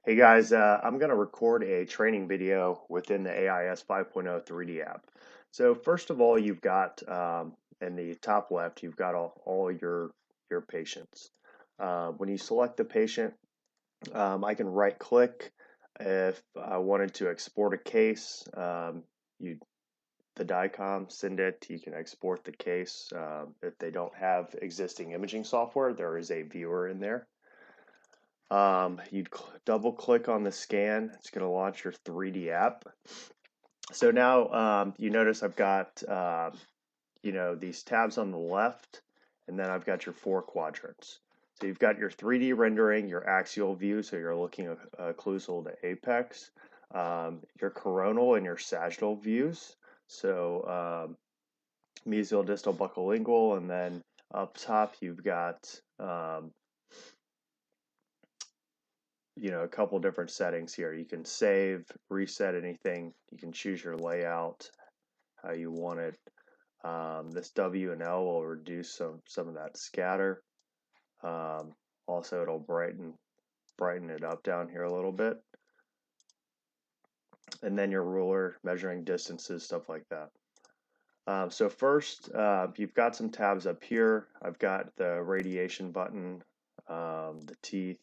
Hey guys, I'm going to record a training video within the AIS 5.0 3D app. So first of all, you've got in the top left, you've got all your patients. When you select the patient, I can right click. If I wanted to export a case, the DICOM, send it. You can export the case. If they don't have existing imaging software, there is a viewer in there. You'd double click on the scan. It's going to launch your 3D app. So now you notice I've got these tabs on the left, and then I've got your 4 quadrants. So you've got your 3D rendering, your axial view, so you're looking occlusal to apex, your coronal and your sagittal views, so mesial, distal, buccolingual, and then up top you've got a couple different settings here. You can save, reset anything. You can choose your layout, how you want it. This W and L will reduce some of that scatter. Also, it'll brighten it up down here a little bit. And then your ruler, measuring distances, stuff like that. So first, you've got some tabs up here. I've got the radiation button, the teeth,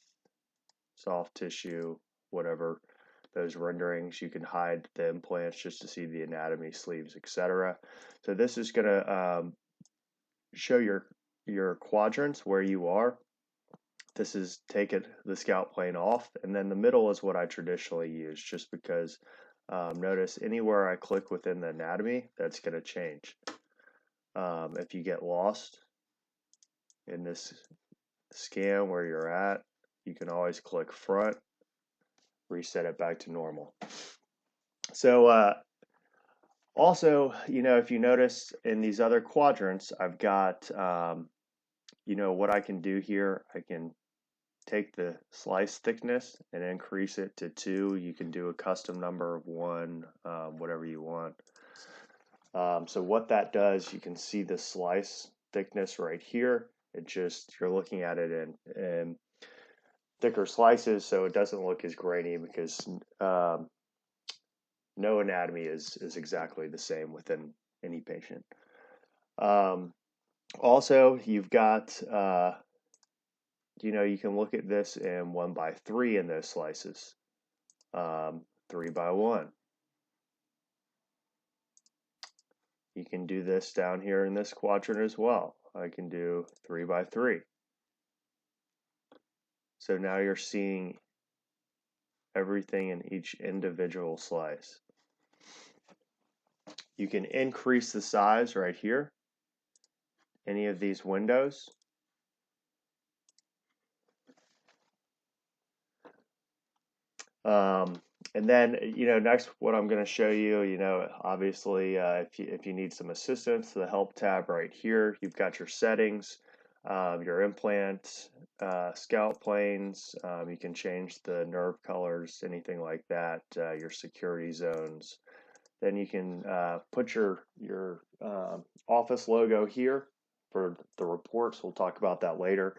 soft tissue, whatever, those renderings. You can hide the implants just to see the anatomy, sleeves, etc. So this is going to show your quadrants where you are. This is the scout plane off, and then the middle is what I traditionally use, just because notice anywhere I click within the anatomy, that's going to change. If you get lost in this scan where you're at, you can always click front, reset it back to normal. So also, if you notice in these other quadrants, I've got, what I can do here. I can take the slice thickness and increase it to 2. You can do a custom number of 1, whatever you want. So what that does, you can see the slice thickness right here. You're looking at it in thicker slices, so it doesn't look as grainy, because no anatomy is exactly the same within any patient. Also, you've got, you can look at this in 1:3 in those slices, 3:1. You can do this down here in this quadrant as well. I can do 3:3. So now you're seeing everything in each individual slice. You can increase the size right here, any of these windows. And then, next what I'm going to show you, obviously, if you need some assistance, the help tab right here, you've got your settings, your implant, scout planes. You can change the nerve colors, anything like that, your security zones. Then you can put your office logo here for the reports. We'll talk about that later.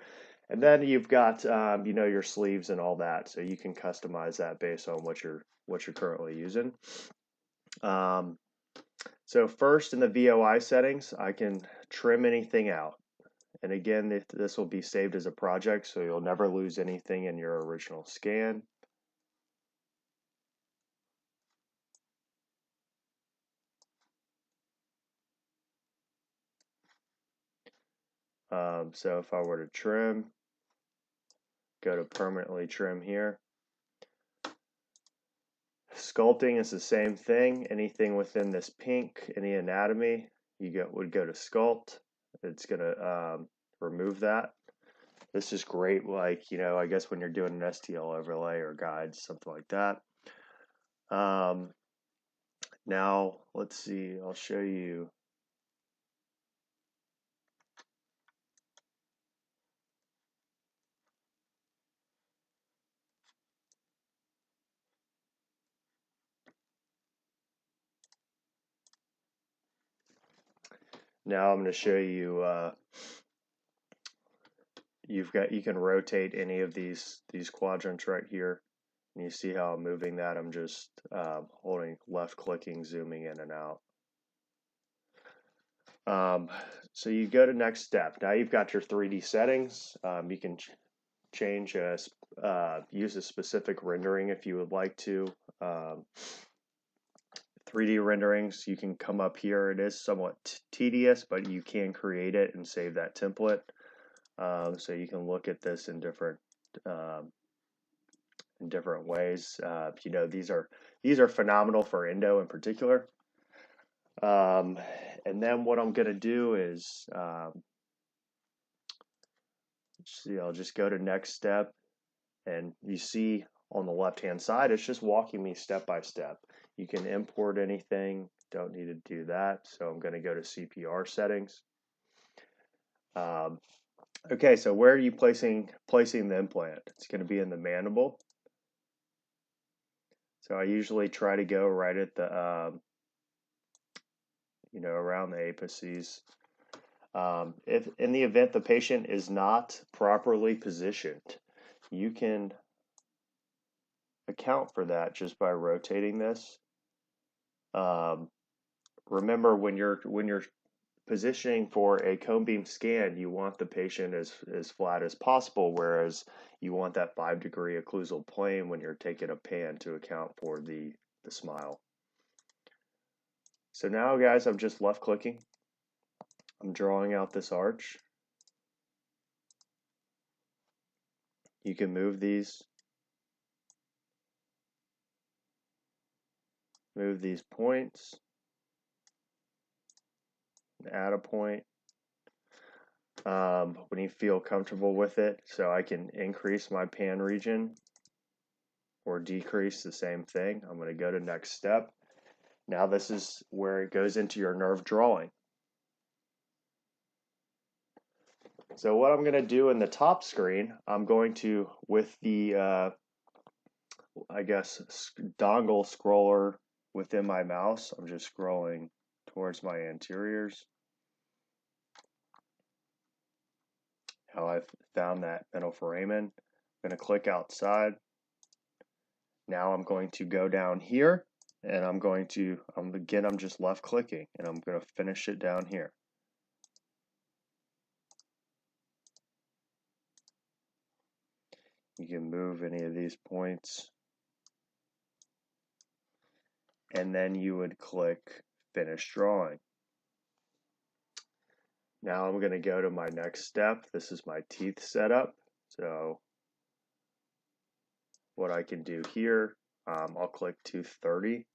And then you've got your sleeves and all that, so you can customize that based on what you're currently using. So first, in the VOI settings, I can trim anything out. And again, this will be saved as a project, so you'll never lose anything in your original scan. So if I were to trim, go to permanently trim here. Sculpting is the same thing. Anything within this pink, any anatomy, would go to sculpt. It's going to remove that. This is great, like, I guess when you're doing an STL overlay or guides, something like that. Now, let's see, I'll show you. Now I'm going to show you, you can rotate any of these quadrants right here. And you see how I'm moving that? I'm just holding left clicking, zooming in and out. So you go to next step. Now you've got your 3D settings. You can change use a specific rendering if you would like to. 3D renderings, you can come up here. It is somewhat tedious, but you can create it and save that template. So you can look at this in different ways. You know, these are phenomenal for endo in particular. And then what I'm going to do is, see, I'll just go to next step, and you see on the left-hand side, it's just walking me step by step. You can import anything, don't need to do that. So I'm going to go to CPR settings. Okay, so where are you placing the implant? It's going to be in the mandible. So I usually try to go right at the, you know, around the apices. If in the event the patient is not properly positioned, you can account for that just by rotating this. Remember, when you're positioning for a cone beam scan, you want the patient as flat as possible, whereas you want that 5-degree occlusal plane when you're taking a pan to account for the smile. So now, guys, I'm just left clicking. I'm drawing out this arch. You can move these points, add a point when you feel comfortable with it. So I can increase my pan region or decrease the same thing. I'm going to go to next step. Now this is where it goes into your nerve drawing. So what I'm going to do in the top screen, I'm going to, with the, I guess, dongle scroller within my mouse, I'm just scrolling towards my anteriors. How I've found that middle foramen. I'm going to click outside. Now I'm going to go down here, and I'm just left clicking, and I'm going to finish it down here. You can move any of these points, and then you would click Finish Drawing. Now I'm going to go to my next step. This is my teeth setup. So what I can do here, I'll click tooth 30.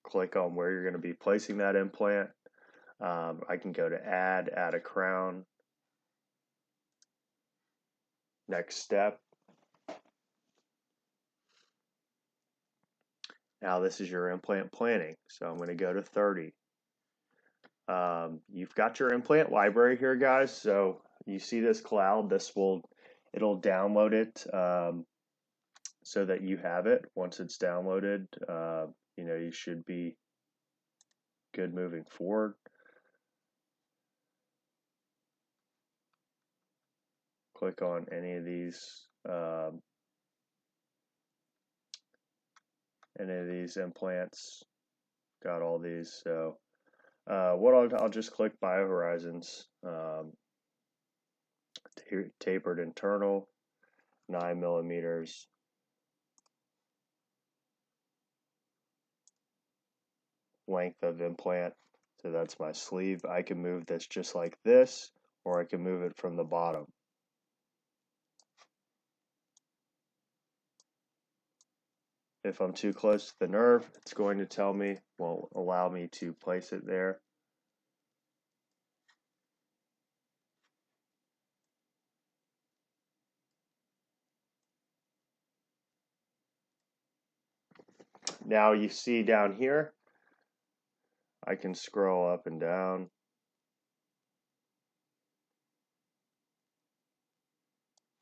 Click on where you're going to be placing that implant. I can go to add a crown. Next step. Now this is your implant planning. So I'm going to go to 30. You've got your implant library here, guys. So you see this cloud, it'll download it so that you have it. Once it's downloaded, you know, you should be good moving forward. Click on any of these implants. Got all these. So I'll just click BioHorizons. Tapered internal, 9 millimeters. Length of implant. So that's my sleeve. I can move this just like this, or I can move it from the bottom. If I'm too close to the nerve, it's going to tell me, won't allow me to place it there. Now you see down here, I can scroll up and down.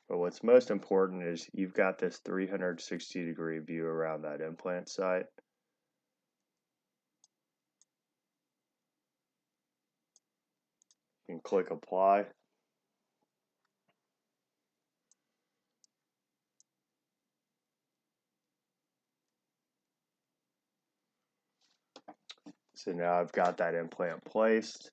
But what's most important is you've got this 360-degree view around that implant site. You can click apply. So now I've got that implant placed.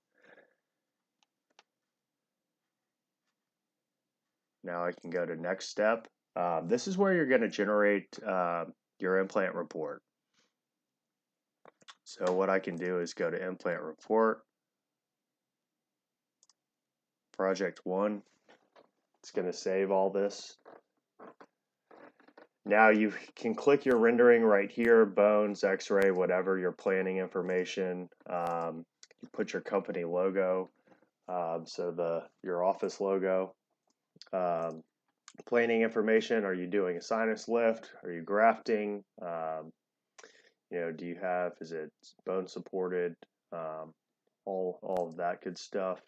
Now I can go to next step. This is where you're going to generate your implant report. So what I can do is go to implant report, project 1. It's going to save all this. Now you can click your rendering right here, bones, x-ray, whatever, your planning information. You put your company logo, so your office logo. Planning information, are you doing a sinus lift? Are you grafting? Do you have, is it bone supported? All of that good stuff.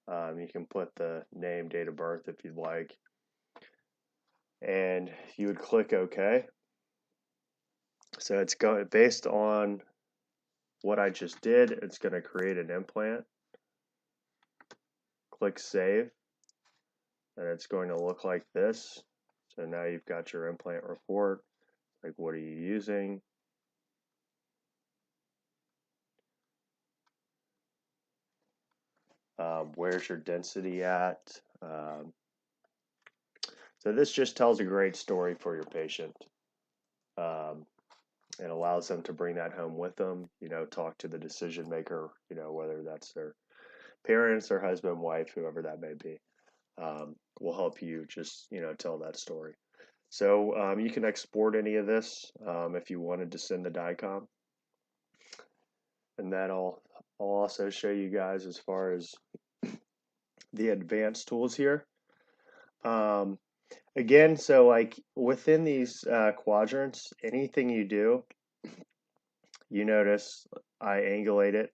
You can put the name, date of birth if you'd like. And you would click OK. So it's going based on what I just did, it's going to create an implant. Click save, and it's going to look like this. So now you've got your implant report. Like, what are you using? Where's your density at? So this just tells a great story for your patient. It allows them to bring that home with them, talk to the decision maker, whether that's their parents, their husband, wife, whoever that may be. Will help you just, tell that story. So you can export any of this if you wanted to send the DICOM. And that I'll also show you guys as far as the advanced tools here. Again, so like within these quadrants, anything you do, you notice I angulate it.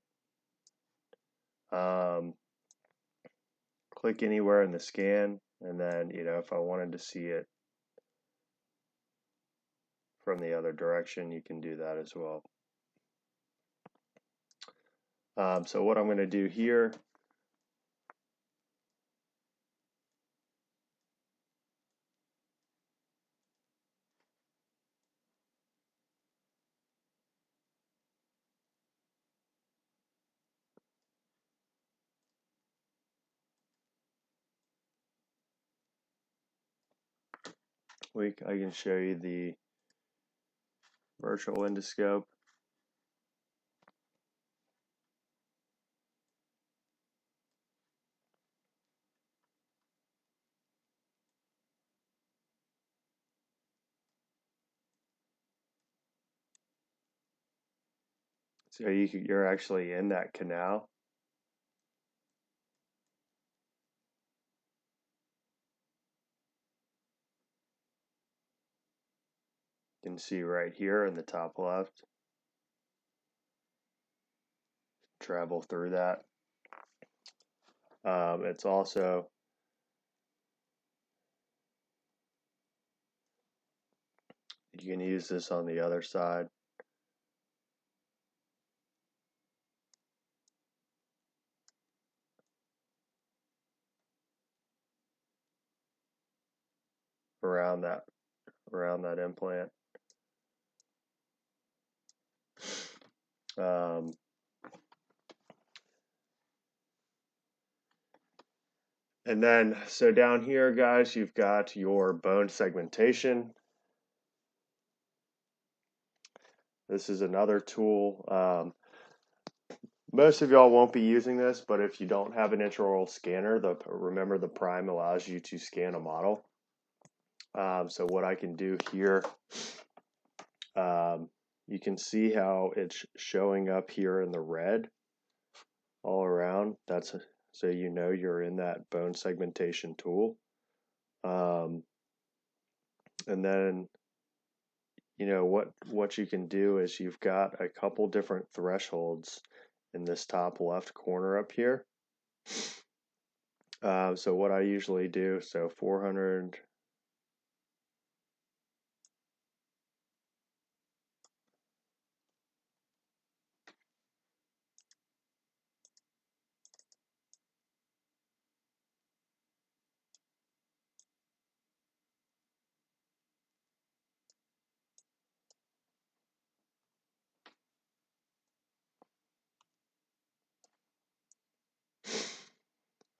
Click anywhere in the scan, and then, if I wanted to see it from the other direction, you can do that as well. So what I'm going to do here, I can show you the virtual endoscope. So you're actually in that canal. You can see right here in the top left. Travel through that. It's also you can use this on the other side. Around that implant. And then, so down here, guys, you've got your bone segmentation. This is another tool. Most of y'all won't be using this, but if you don't have an intraoral scanner, remember the Prime allows you to scan a model. So what I can do here, you can see how it's showing up here in the red all around. So you're in that bone segmentation tool. And then, what you can do is you've got a couple different thresholds in this top left corner up here. So what I usually do, so 400.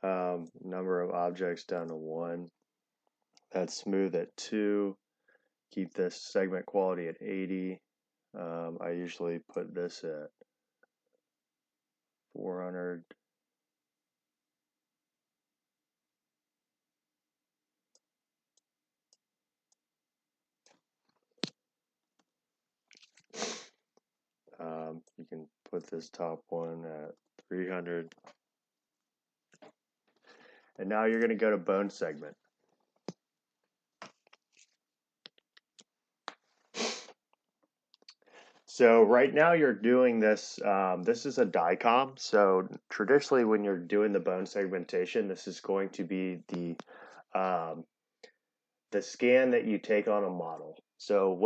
Number of objects down to 1. That's smooth at 2. Keep this segment quality at 80. I usually put this at 400. You can put this top one at 300. And now you're going to go to bone segment. So right now you're doing this, this is a DICOM. So traditionally when you're doing the bone segmentation, this is going to be the scan that you take on a model. So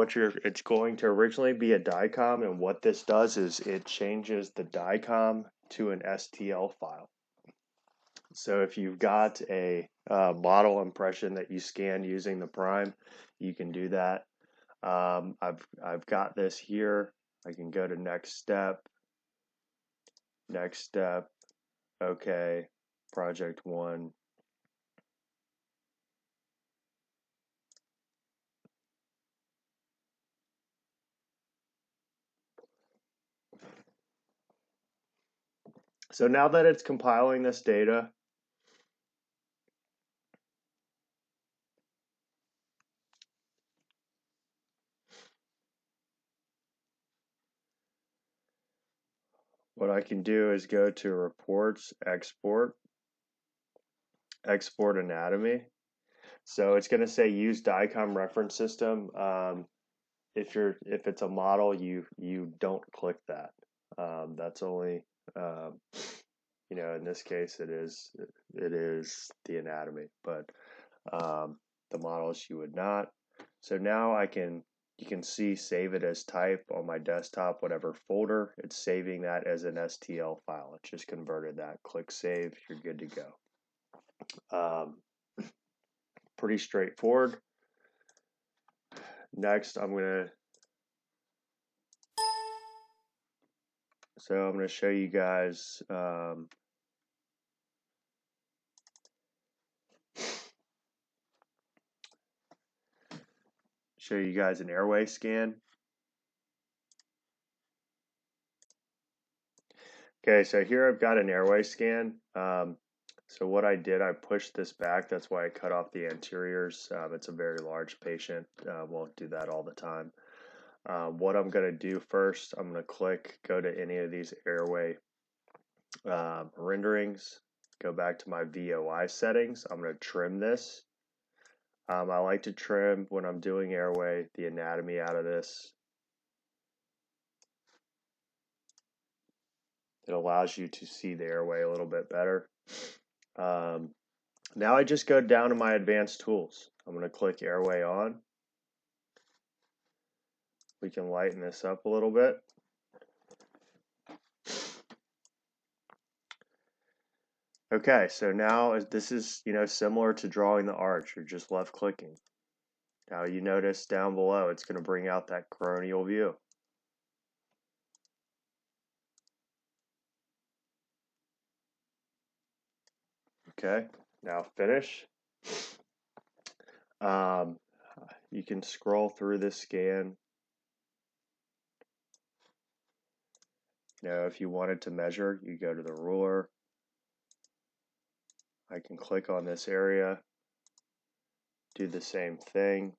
it's going to originally be a DICOM, and what this does is it changes the DICOM to an STL file. So if you've got a model impression that you scan using the prime, you can do that. I've got this here. I can go to next step, okay, project 1. So now that it's compiling this data, what I can do is go to reports, export anatomy. So it's going to say use DICOM reference system. If it's a model, you don't click that. That's only in this case it is the anatomy, but the models you would not. So now you can see save it as type on my desktop, whatever folder. It's saving that as an STL file. It just converted that. Click save, you're good to go. Pretty straightforward. Next, I'm going to show you guys an Airway scan. Okay, so here I've got an Airway scan. So what I did, I pushed this back. That's why I cut off the anteriors. It's a very large patient. Won't do that all the time. What I'm going to do first, I'm going to go to any of these Airway renderings, go back to my VOI settings. I'm going to trim this. I like to trim, when I'm doing Airway, the anatomy out of this. It allows you to see the airway a little bit better. Now I just go down to my advanced tools. I'm going to click Airway on. We can lighten this up a little bit. Okay, so now this is similar to drawing the arch. You're just left clicking. Now you notice down below it's going to bring out that coronial view. Okay, now finish. You can scroll through this scan. If you wanted to measure, you go to the ruler. I can click on this area, do the same thing.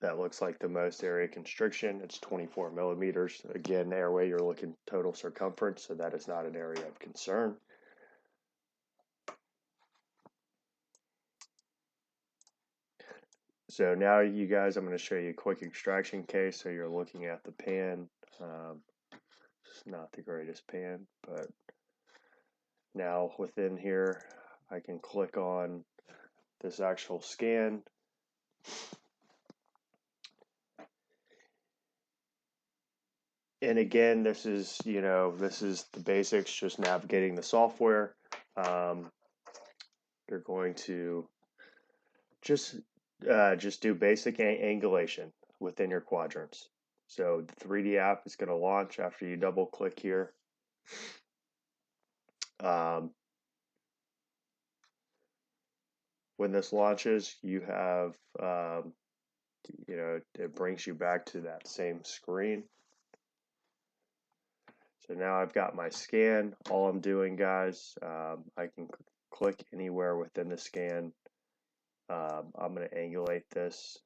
That looks like the most area constriction. It's 24 millimeters. Again, Airway, you're looking total circumference, so that is not an area of concern. So now you guys, I'm going to show you a quick extraction case. So you're looking at the pan. It's not the greatest pan, but now within here, I can click on this actual scan. And again, this is the basics, just navigating the software. You're going to just do basic angulation within your quadrants. So the 3D app is going to launch after you double click here. When this launches, you have, it brings you back to that same screen. So now I've got my scan. All I'm doing, guys, I can click anywhere within the scan. I'm going to angulate this.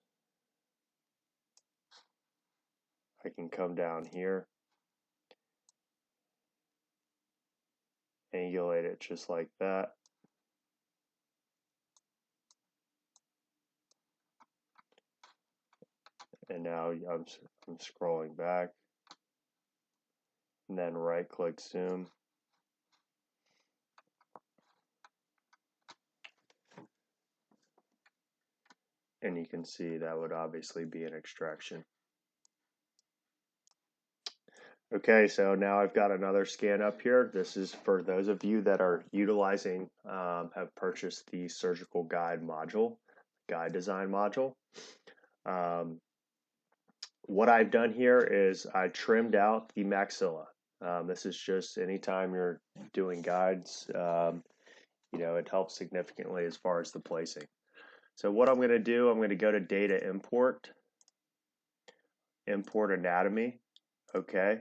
I can come down here, angulate it just like that. And now I'm scrolling back, and then right click zoom. And you can see that would obviously be an extraction. Okay, so now I've got another scan up here. This is for those of you that are utilizing, have purchased the surgical guide module, guide design module. What I've done here is I trimmed out the maxilla. This is just anytime you're doing guides, it helps significantly as far as the placing. So what I'm going to do, I'm going to go to data import, import anatomy, okay.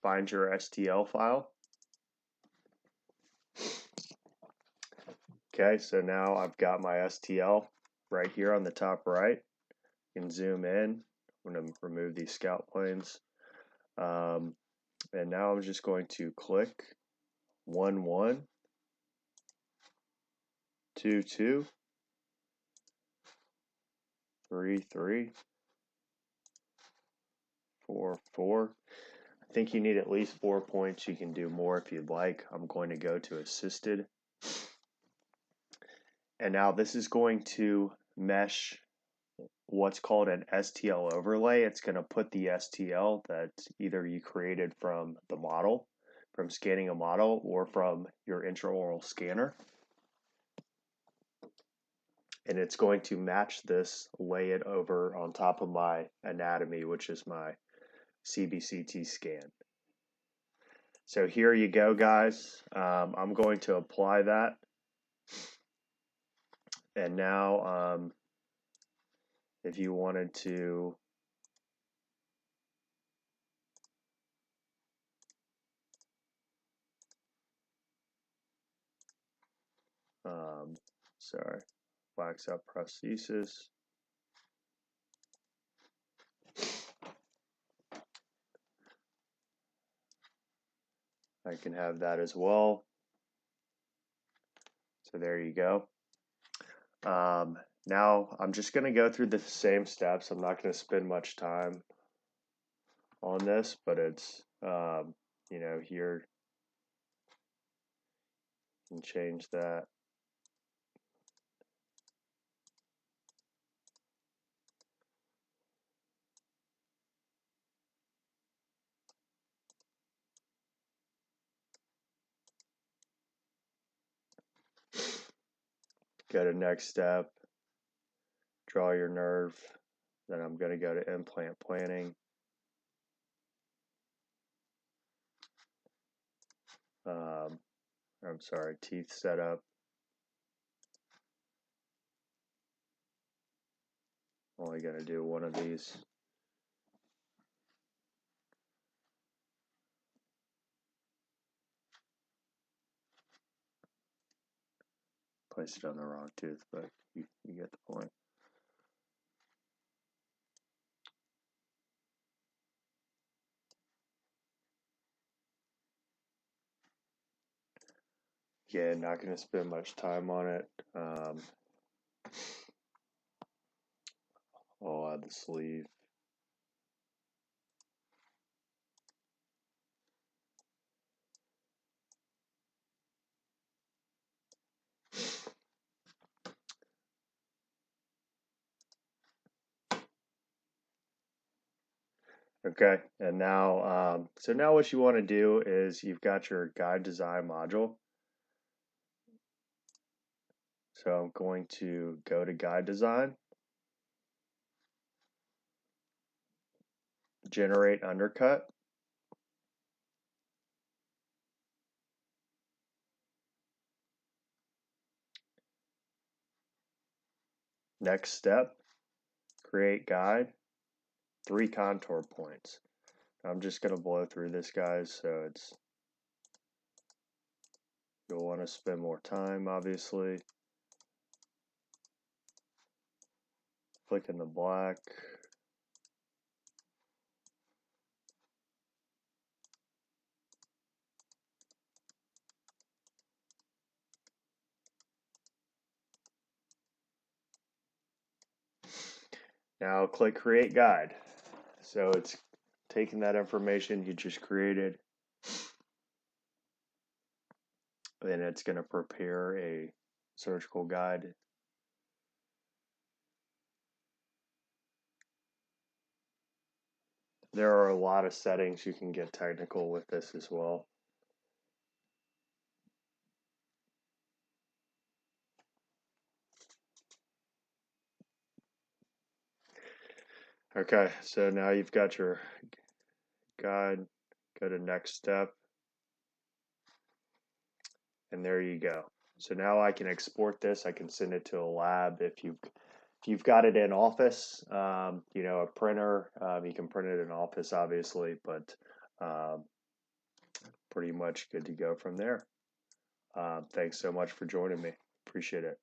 Find your STL file. Okay, so now I've got my STL right here on the top right. You can zoom in. I'm going to remove these scout planes. And now I'm just going to click 1, 1, 2, 2, 3, 3, 4, 4. I think you need at least 4 points. You can do more if you'd like. I'm going to go to assisted. And now this is going to mesh what's called an STL overlay. It's going to put the STL that either you created from the model, from scanning a model, or from your intraoral scanner. And it's going to match this, lay it over on top of my anatomy, which is my CBCT scan. So here you go, guys. I'm going to apply that. And now, if you wanted to wax up prosthesis. I can have that as well. So there you go. Now I'm just going to go through the same steps. I'm not going to spend much time on this, but it's, here you can change that. Go to next step, draw your nerve. Then I'm going to go to implant planning. Teeth setup. Only going to do one of these. Placed it on the wrong tooth, but you get the point. Yeah, not going to spend much time on it. I'll add the sleeve. Okay, and now, so now what you want to do is you've got your guide design module. So I'm going to go to guide design, generate undercut. Next step, create guide, 3 contour points. I'm just going to blow through this, guys, so you'll want to spend more time, obviously. Click in the black. Now click create guide. So it's taking that information you just created, and it's going to prepare a surgical guide. There are a lot of settings. You can get technical with this as well. Okay, so now you've got your guide. Go to next step. And there you go. So now I can export this. I can send it to a lab. If you've got it in Office, you know, a printer, you can print it in Office, obviously, but pretty much good to go from there. Thanks so much for joining me. Appreciate it.